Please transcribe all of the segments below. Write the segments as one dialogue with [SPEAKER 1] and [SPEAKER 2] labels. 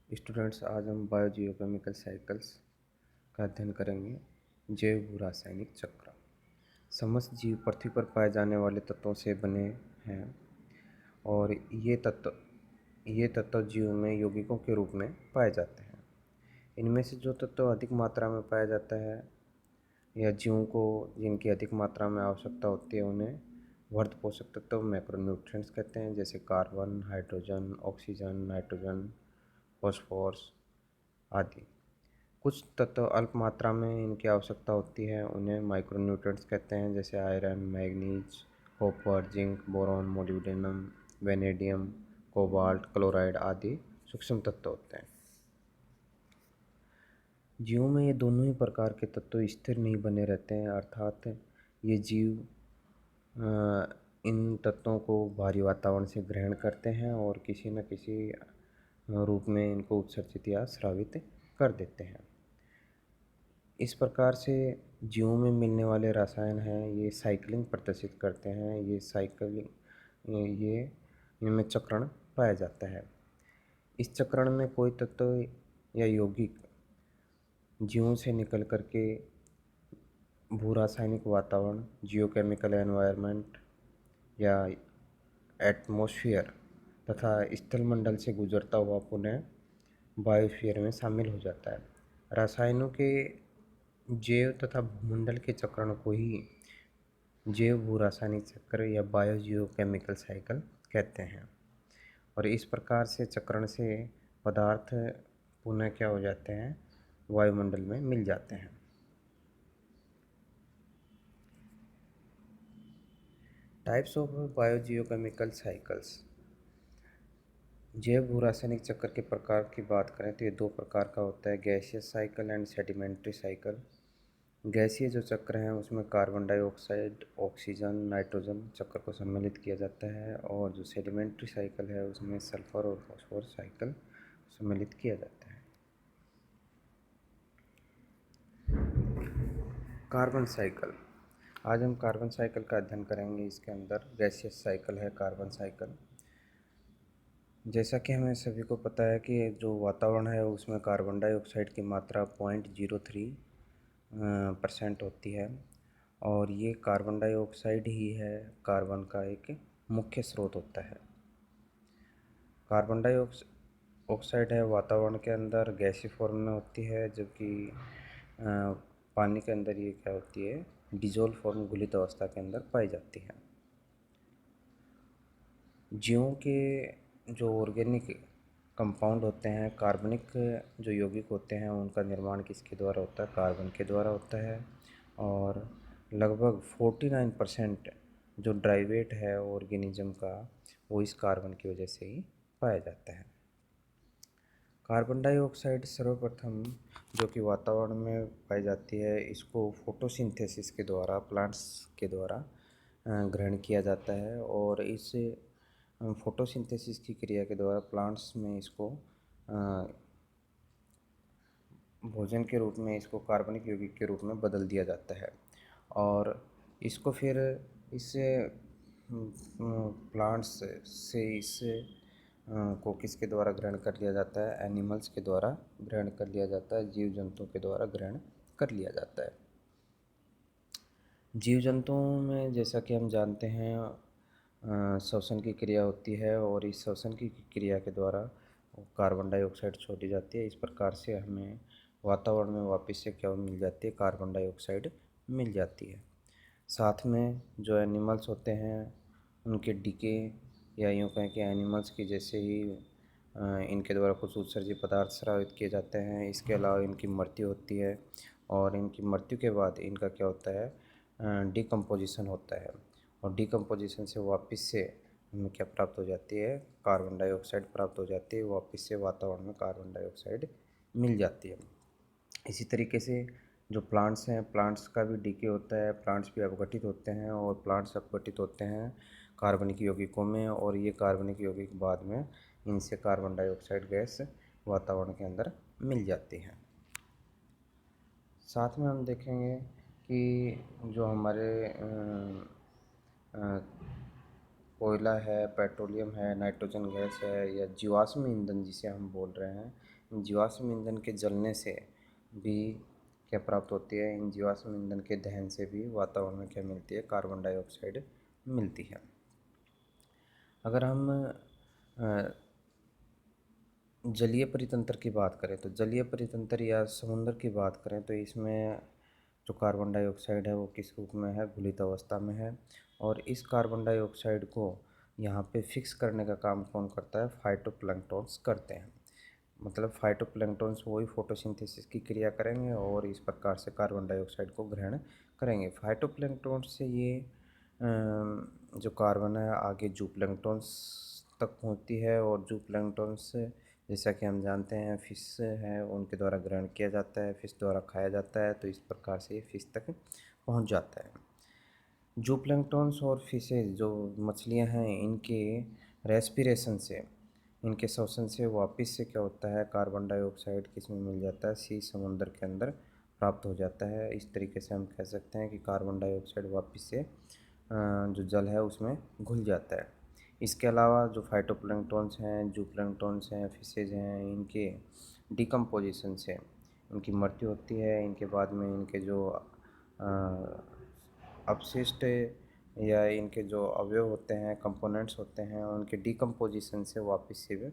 [SPEAKER 1] Students, आज हम biogeochemical cycles का अध्ययन करेंगे। जैव भू रासायनिक चक्र। समस्त जीव पृथ्वी पर पाए जाने वाले तत्वों से बने हैं और ये तत्व जीव में यौगिकों के रूप में पाए जाते हैं। इनमें से जो तत्व अधिक मात्रा में पाया जाता है या जीवों को जिनकी अधिक मात्रा में आवश्यकता होती है उन्हें वर्ध पोषक तत्व मैक्रोन्यूट्रिएंट्स कहते हैं, जैसे carbon, hydrogen, oxygen, nitrogen, phosphorus आदि। कुछ तत्व अल्प मात्रा में इनकी आवश्यकता होती है, उन्हें माइक्रोन्यूट्रिएंट्स कहते हैं, जैसे iron, manganese, copper, zinc, boron, molybdenum, vanadium, cobalt, chloride आदि सूक्ष्म तत्व होते हैं। जीवों में ये दोनों ही प्रकार के तत्व स्थिर नहीं बने रहते हैं, अर्थात ये जीव इन तत्वों को बाहरी वातावरण से ग्रहण करते हैं और किसी न किसी रूप में इनको उत्सर्जित या स्रावित कर देते हैं। इस प्रकार से जीवों में मिलने वाले रसायन हैं, ये साइक्लिंग प्रदर्शित करते हैं। ये इनमें चक्रण पाया जाता है। इस चक्रण में कोई तत्व या यौगिक जीवों से निकल करके भू रासायनिक वातावरण, जियोकेमिकल एनवायरनमेंट या एटमॉस्फेयर तथा स्थलमंडल से गुजरता हुआ पुनः बायोस्फीयर में शामिल हो जाता है। रसायनों के जैव तथा भूमंडल के चक्रण को ही जैव भू रासायनिक चक्र या बायोजियोकेमिकल साइकिल कहते हैं। और इस प्रकार से चक्रण से पदार्थ पुनः क्या हो जाते हैं, वायुमंडल में मिल जाते हैं। Types of biogeochemical cycles. जैव भू रासायनिक चक्र के प्रकार की बात करें तो ये दो प्रकार का होता है, gaseous cycle and sedimentary cycle. गैसीय जो चक्र हैं उसमें कार्बन डाइऑक्साइड, ऑक्सीजन, नाइट्रोजन चक्र को सम्मिलित किया जाता है, और जो सेडिमेंट्री साइकिल है उसमें सल्फर और फॉस्फोरस साइकिल सम्मिलित किया जाता है। Carbon cycle. आज हम कार्बन साइकिल का अध्ययन करेंगे। इसके अंदर गैसियस साइकिल है कार्बन साइकिल। जैसा कि हमें सभी को पता है कि जो वातावरण है उसमें कार्बन डाइऑक्साइड की मात्रा 0.03% होती है, और ये कार्बन डाइऑक्साइड ही है कार्बन का एक मुख्य स्रोत होता है। कार्बन डाइऑक्साइड है वातावरण के अंदर गैसीय फॉर्म में होती है, जबकि पानी के अंदर ये क्या होती है, डिजोल्व फॉर्म, घुलित अवस्था के अंदर पाई जाती है। जीवों के जो ऑर्गेनिक कंपाउंड होते हैं, कार्बनिक जो यौगिक होते हैं, उनका निर्माण किसके द्वारा होता है, कार्बन के द्वारा होता है। और लगभग 49% जो ड्राइवेट है ऑर्गेनिज्म का, वो इस कार्बन की वजह से ही पाया जाता है। कार्बन डाइऑक्साइड सर्वप्रथम जो कि वातावरण में पाई जाती है, इसको फोटोसिंथेसिस के द्वारा, प्लांट्स के द्वारा ग्रहण किया जाता है, और इस फोटोसिंथेसिस की क्रिया के द्वारा प्लांट्स में इसको भोजन के रूप में, इसको कार्बनिक यौगिक के रूप में बदल दिया जाता है। और इसको फिर इससे प्लांट्स से इस को किसके द्वारा ग्रहण कर लिया जाता है, एनिमल्स के द्वारा ग्रहण कर लिया जाता है, जीव जंतुओं के द्वारा ग्रहण कर लिया जाता है। जीव जंतुओं में जैसा कि हम जानते हैं श्वसन की क्रिया होती है, और इस श्वसन की क्रिया के द्वारा कार्बन डाइऑक्साइड छोड़ी जाती है। इस प्रकार से हमें वातावरण में वापस से क्या मिल जाती है, कार्बन डाइऑक्साइड मिल जाती है। साथ में जो एनिमल्स होते हैं उनके डिके, या यूँ कहें कि एनिमल्स की जैसे ही इनके द्वारा कुछ उत्सर्जित पदार्थ स्रावित किए जाते हैं। इसके अलावा इनकी मृत्यु होती है, और इनकी मृत्यु के बाद इनका क्या होता है, डिकम्पोजिशन होता है, और डिकम्पोजिशन से वापस से हमें क्या प्राप्त हो जाती है, कार्बन डाइऑक्साइड प्राप्त हो जाती है। वापस से वातावरण में कार्बन डाइऑक्साइड मिल जाती है। इसी तरीके से जो प्लांट्स हैं, प्लांट्स का भी डीके होता है, प्लांट्स भी अपघटित होते हैं, और प्लांट्स अपघटित होते हैं कार्बनिक यौगिकों में, और ये कार्बनिक यौगिक बाद में इनसे कार्बन डाइऑक्साइड गैस वातावरण के अंदर मिल जाती है। साथ में हम देखेंगे कि जो हमारे कोयला है, पेट्रोलियम है, नाइट्रोजन गैस है, या जीवाश्म ईंधन जिसे हम बोल रहे हैं, जीवाश्म ईंधन के जलने से भी क्या प्राप्त होती है, इन जीवाश्म ईंधन के दहन से भी वातावरण में क्या मिलती है, कार्बन डाइऑक्साइड मिलती है। अगर हम जलीय परितंत्र की बात करें तो जलीय परितंत्र या समुद्र की बात करें तो इसमें जो कार्बन डाइऑक्साइड है वो किस रूप में है, घुलित अवस्था में है। और इस कार्बन डाइऑक्साइड को यहाँ पे फिक्स करने का काम कौन करता है, फाइटोप्लैंक्टन्स करते हैं। मतलब फाइटोप्लैंक्टन्स वही फोटोसिंथेसिस की क्रिया करेंगे और इस प्रकार से कार्बन डाइऑक्साइड को ग्रहण करेंगे। फाइटोप्लैंक्टन्स से ये जो कार्बन है आगे जूप्लैंक्टन्स तक पहुँचती है, और जूप्लैंक्टन्स जैसा कि हम जानते हैं फिश है उनके द्वारा ग्रहण किया जाता है, फिश द्वारा खाया जाता है, तो इस प्रकार से ये फिश तक पहुंच जाता है। जूप्लैंक्टन्स और फिशेज जो मछलियां हैं इनके रेस्पिरेशन से, इनके श्वसन से वापस से क्या होता है, कार्बन डाइऑक्साइड किस में मिल जाता है, समुद्र के अंदर प्राप्त हो जाता है। इस तरीके से हम कह सकते हैं कि कार्बन डाइऑक्साइड वापस से जो जल है उसमें घुल जाता है। इसके अलावा जो फाइटोप्लैंक्टन्स हैं, जूप्लैंक्टन्स हैं, फिशेज हैं, इनके डिकम्पोजिशन से इनकी मृत्यु होती है। इनके बाद में इनके जो अपशिष्ट या इनके जो अवयव होते हैं, कंपोनेंट्स होते हैं, उनके डिकम्पोजिशन से वापस से भी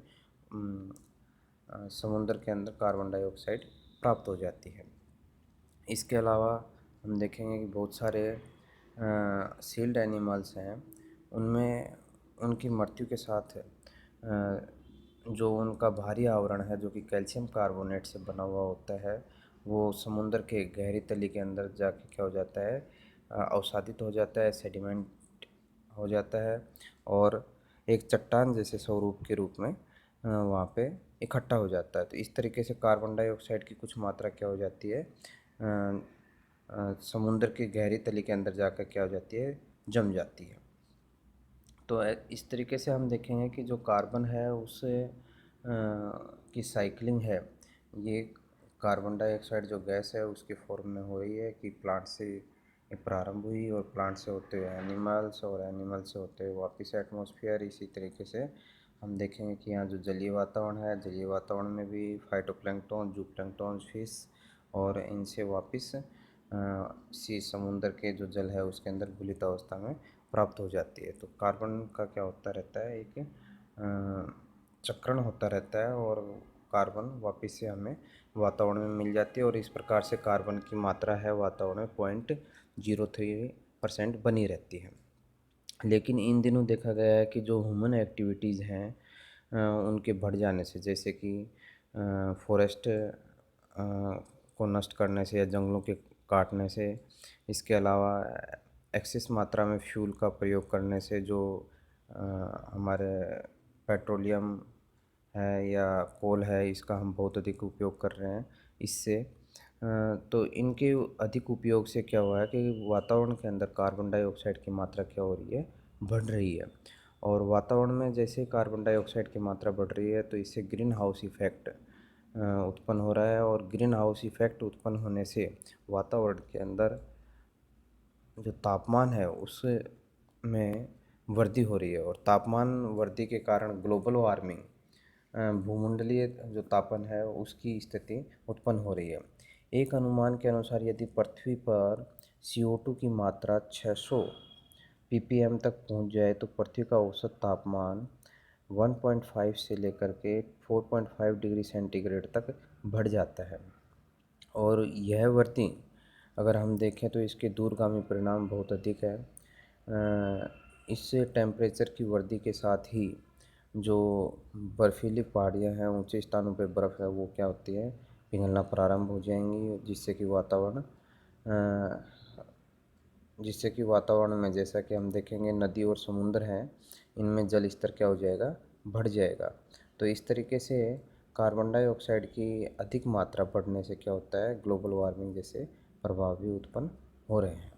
[SPEAKER 1] समुद्र के अंदर कार्बन डाइऑक्साइड प्राप्त हो जाती है। इसके अलावा हम देखेंगे कि बहुत सारे सील्ड एनिमल्स हैं, उनमें उनकी मृत्यु के साथ जो उनका भारी आवरण है जो कि कैल्शियम कार्बोनेट से बना हुआ होता है, वो समुद्र के गहरी तली के अंदर जाके क्या हो जाता है, अवसादित हो जाता है, सेडिमेंट हो जाता है और एक चट्टान जैसे स्वरूप के रूप में वहाँ पे इकट्ठा हो जाता है। तो इस तरीके से कार्बन डाइऑक्साइड की कुछ मात्रा क्या हो जाती है, समुद्र की गहरी तली के अंदर जाकर क्या हो जाती है, जम जाती है। तो इस तरीके से हम देखेंगे कि जो कार्बन है उससे की साइक्लिंग है, ये कार्बन डाइऑक्साइड जो गैस है उसके फॉर्म में हो रही है कि प्लांट से प्रारंभ हुई और प्लांट से होते हुए एनिमल्स और एनिमल से होते हुए वापस एटमॉस्फेयर। इसी तरीके से हम देखेंगे कि यहाँ जो जलीय वातावरण है, जलीय वातावरण में भी फाइटोप्लैंक्टन, जूप्लैंक्टन, फिश और इनसे वापस सी समुद्र के जो जल है उसके अंदर घुलित अवस्था में प्राप्त हो जाती है। तो कार्बन का क्या होता रहता है, एक चक्रण होता रहता है और कार्बन वापस से हमें वातावरण में मिल जाती है और इस प्रकार से कार्बन की मात्रा है वातावरण में 0.03% बनी रहती है। लेकिन इन दिनों देखा गया है कि जो ह्यूमन एक्टिविटीज़ हैं उनके बढ़ जाने से, जैसे कि फॉरेस्ट को नष्ट करने से या जंगलों के काटने से, इसके अलावा एक्सेस मात्रा में फ्यूल का प्रयोग करने से, जो हमारे पेट्रोलियम है या कोल है इसका हम बहुत अधिक उपयोग कर रहे हैं, इससे तो इनके अधिक उपयोग से क्या हुआ है कि वातावरण के अंदर कार्बन डाइऑक्साइड की मात्रा क्या हो रही है, बढ़ रही है। और वातावरण में जैसे कार्बन डाइऑक्साइड की मात्रा बढ़ रही है तो इससे ग्रीन हाउस इफ़ेक्ट उत्पन्न हो रहा है और ग्रीन हाउस इफ़ेक्ट उत्पन्न होने से वातावरण के अंदर जो तापमान है उसमें वृद्धि हो रही है और तापमान वृद्धि के कारण ग्लोबल वार्मिंग, भूमंडलीय जो तापन है उसकी स्थिति उत्पन्न हो रही है। एक अनुमान के अनुसार यदि पृथ्वी पर CO2 की मात्रा 600 ppm तक पहुंच जाए तो पृथ्वी का औसत तापमान 1.5 से लेकर के 4.5 डिग्री सेंटीग्रेड तक बढ़ जाता है। और यह वृद्धि अगर हम देखें तो इसके दूरगामी परिणाम बहुत अधिक है। इससे टेम्परेचर की वृद्धि के साथ ही जो बर्फीली पहाड़ियाँ हैं, ऊंचे स्थानों पे बर्फ़ है वो क्या होती है, पिघलना प्रारंभ हो जाएंगी, जिससे कि वातावरण में, जैसा कि हम देखेंगे नदी और समुद्र हैं, इनमें जल स्तर क्या हो जाएगा, बढ़ जाएगा। तो इस तरीके से कार्बन डाइऑक्साइड की अधिक मात्रा बढ़ने से क्या होता है, ग्लोबल वार्मिंग जैसे प्रभाव भी उत्पन्न हो रहे हैं।